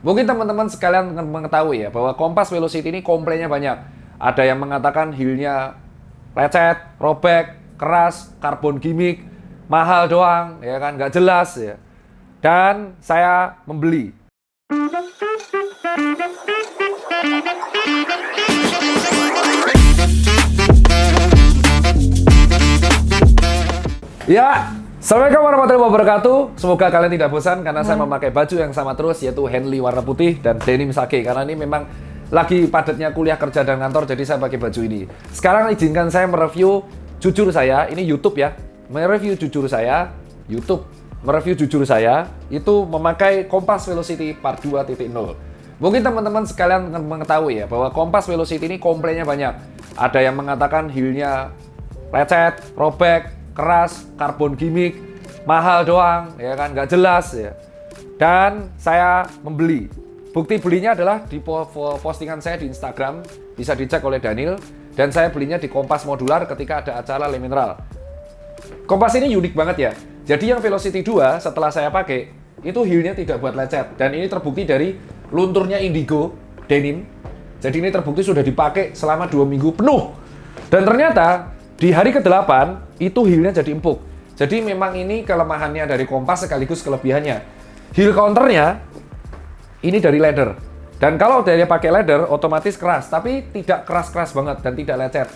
Mungkin teman-teman sekalian mengetahui ya bahwa Kompas Velocity ini komplainnya banyak. Ada yang mengatakan heel-nya lecet, robek, keras, karbon gimmick, mahal doang, ya kan, nggak jelas ya. Dan saya membeli. Ya, Assalamualaikum warahmatullahi wabarakatuh. Semoga kalian tidak bosan karena saya memakai baju yang sama terus, yaitu Henley warna putih dan denim sake. Karena ini memang lagi padatnya kuliah, kerja, dan kantor, jadi saya pakai baju ini. Sekarang izinkan saya mereview jujur saya, ini YouTube ya. Mereview jujur saya, YouTube. Mereview jujur saya, itu memakai Kompas Velocity Part 2.0. Mungkin teman-teman sekalian mengetahui ya bahwa Kompas Velocity ini komplainnya banyak. Ada yang mengatakan heel-nya lecet, robek, keras, karbon gimmick, mahal doang, ya kan, nggak jelas ya. Dan saya membeli. Bukti belinya adalah di postingan saya di Instagram, bisa dicek oleh Daniel. Dan saya belinya di Kompas Modular ketika ada acara Le Mineral. Kompas ini unik banget ya. Jadi yang Velocity 2 setelah saya pakai, itu heel-nya tidak buat lecet. Dan ini terbukti dari lunturnya indigo denim. Jadi ini terbukti sudah dipakai selama 2 minggu penuh. Dan ternyata di hari ke-8 itu heel-nya jadi empuk. Jadi memang ini kelemahannya dari Kompas sekaligus kelebihannya. Heel counternya ini dari leather. Dan kalau dia pakai leather otomatis keras, tapi tidak keras-keras banget dan tidak lecet.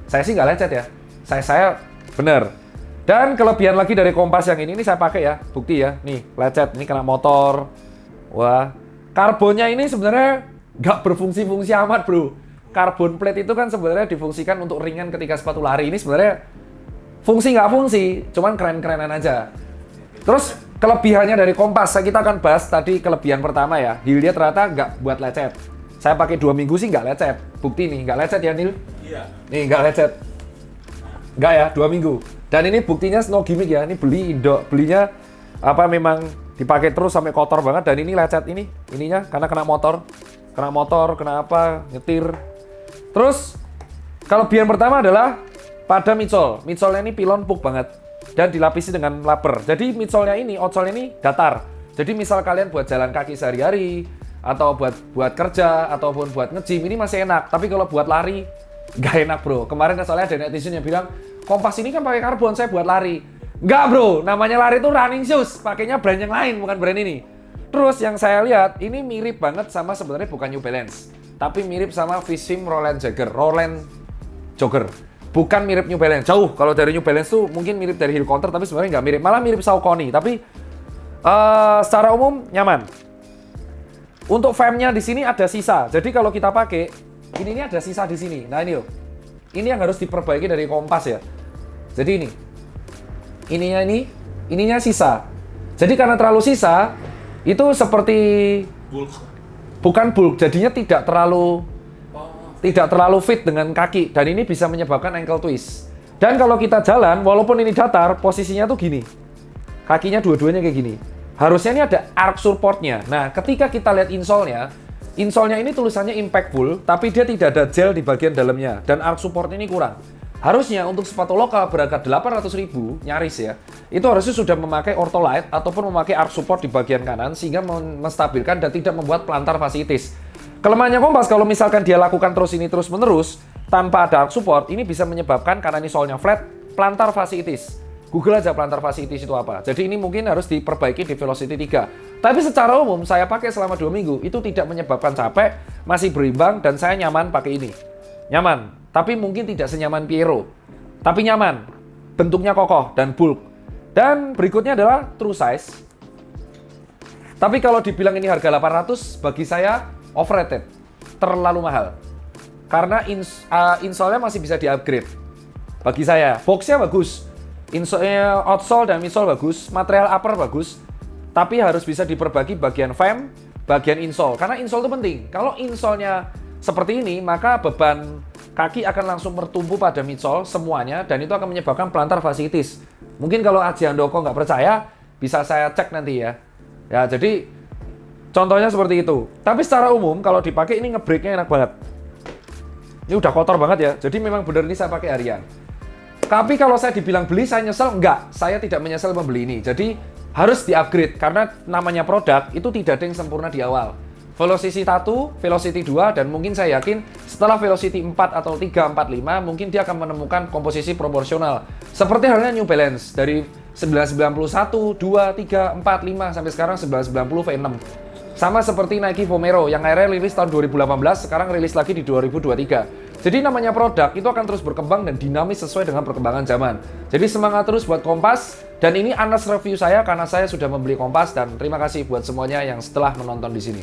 Saya sih nggak lecet ya. Saya bener. Dan kelebihan lagi dari Kompas yang ini saya pakai ya, bukti ya. Nih, lecet, ini kena motor. Wah, karbonnya ini sebenarnya nggak berfungsi-fungsi amat, bro. Carbon plate itu kan sebenarnya difungsikan untuk ringan ketika sepatu lari. Ini sebenarnya fungsi nggak fungsi, cuman keren-kerenan aja. Terus kelebihannya dari Kompas, kita akan bahas tadi kelebihan pertama ya. Heel-nya ternyata nggak buat lecet. Saya pakai 2 minggu sih nggak lecet. Bukti nih, nggak lecet ya, Nil? Iya. Nih, nggak lecet. Nggak ya, 2 minggu. Dan ini buktinya no gimmick ya. Ini belinya memang dipakai terus sampai kotor banget. Dan ini lecet ininya karena kena motor, kena apa, nyetir. Terus kelebihan pertama adalah pada midsole. Midsole-nya ini pilon empuk banget dan dilapisi dengan rubber. Jadi midsole-nya ini, outsole ini datar. Jadi misal kalian buat jalan kaki sehari-hari atau buat kerja ataupun buat nge-gym ini masih enak. Tapi kalau buat lari nggak enak, bro. Kemarin soalnya ada netizen yang bilang, Kompas ini kan pakai karbon, saya buat lari. Nggak, bro. Namanya lari itu running shoes. Pakainya brand yang lain, bukan brand ini. Terus yang saya lihat, ini mirip banget sama sebenarnya bukan New Balance. Tapi mirip sama Fishing Roland Jogger. Bukan mirip New Balance. Jauh. Kalau dari New Balance tuh mungkin mirip dari heel counter, tapi sebenarnya nggak mirip. Malah mirip Saucony. Tapi secara umum nyaman. Untuk frame-nya di sini ada sisa. Jadi kalau kita pakai, ini ada sisa di sini. Nah ini loh. Ini yang harus diperbaiki dari Kompas ya. Jadi ininya sisa. Jadi karena terlalu sisa, itu seperti Bulk. bukan bulk, jadinya tidak terlalu fit dengan kaki dan ini bisa menyebabkan ankle twist. Dan kalau kita jalan, walaupun ini datar, posisinya tuh gini. Kakinya dua-duanya kayak gini. Harusnya ini ada arch support-nya. Nah, ketika kita lihat insole-nya ini tulisannya impactful, tapi dia tidak ada gel di bagian dalamnya dan arch support ini kurang. Harusnya untuk sepatu lokal berharga 800.000, nyaris ya, itu harusnya sudah memakai Ortholite ataupun memakai arch support di bagian kanan sehingga menstabilkan dan tidak membuat plantar fasciitis. Kelemahannya Kompas kalau misalkan dia lakukan terus-menerus tanpa ada arch support, ini bisa menyebabkan karena ini sole-nya flat, plantar fasciitis. Google aja plantar fasciitis itu apa. Jadi ini mungkin harus diperbaiki di Velocity 3. Tapi secara umum saya pakai selama 2 minggu, itu tidak menyebabkan capek, masih berimbang dan saya nyaman pakai ini. Nyaman, tapi mungkin tidak senyaman Piero. Tapi nyaman, bentuknya kokoh dan bulk. Dan berikutnya adalah true size. Tapi kalau dibilang ini harga 800, bagi saya overrated. Terlalu mahal. Karena insole-nya masih bisa di-upgrade. Bagi saya, box-nya bagus. Outsole dan midsole bagus, material upper bagus. Tapi harus bisa diperbagi bagian frame, bagian insole. Karena insole itu penting. Kalau insole-nya seperti ini, maka beban kaki akan langsung bertumpu pada midsole semuanya dan itu akan menyebabkan plantar fasciitis. Mungkin kalau Aji Handoko nggak percaya, bisa saya cek nanti ya. Ya, jadi contohnya seperti itu. Tapi secara umum kalau dipakai ini nge-break-nya enak banget. Ini udah kotor banget ya. Jadi memang benar ini saya pakai harian. Tapi kalau saya dibilang beli, saya nyesel? Enggak. Saya tidak menyesal membeli ini. Jadi harus di-upgrade karena namanya produk itu tidak ada yang sempurna di awal. Velocity 1, Velocity 2, dan mungkin saya yakin setelah Velocity 4 atau 3, 4, 5, mungkin dia akan menemukan komposisi proporsional. Seperti halnya New Balance, dari 991, 2, 3, 4, 5, sampai sekarang 990 V6. Sama seperti Nike Vomero yang akhirnya rilis tahun 2018, sekarang rilis lagi di 2023. Jadi namanya produk itu akan terus berkembang dan dinamis sesuai dengan perkembangan zaman. Jadi semangat terus buat Kompas, dan ini honest review saya karena saya sudah membeli Kompas, dan terima kasih buat semuanya yang setelah menonton di sini.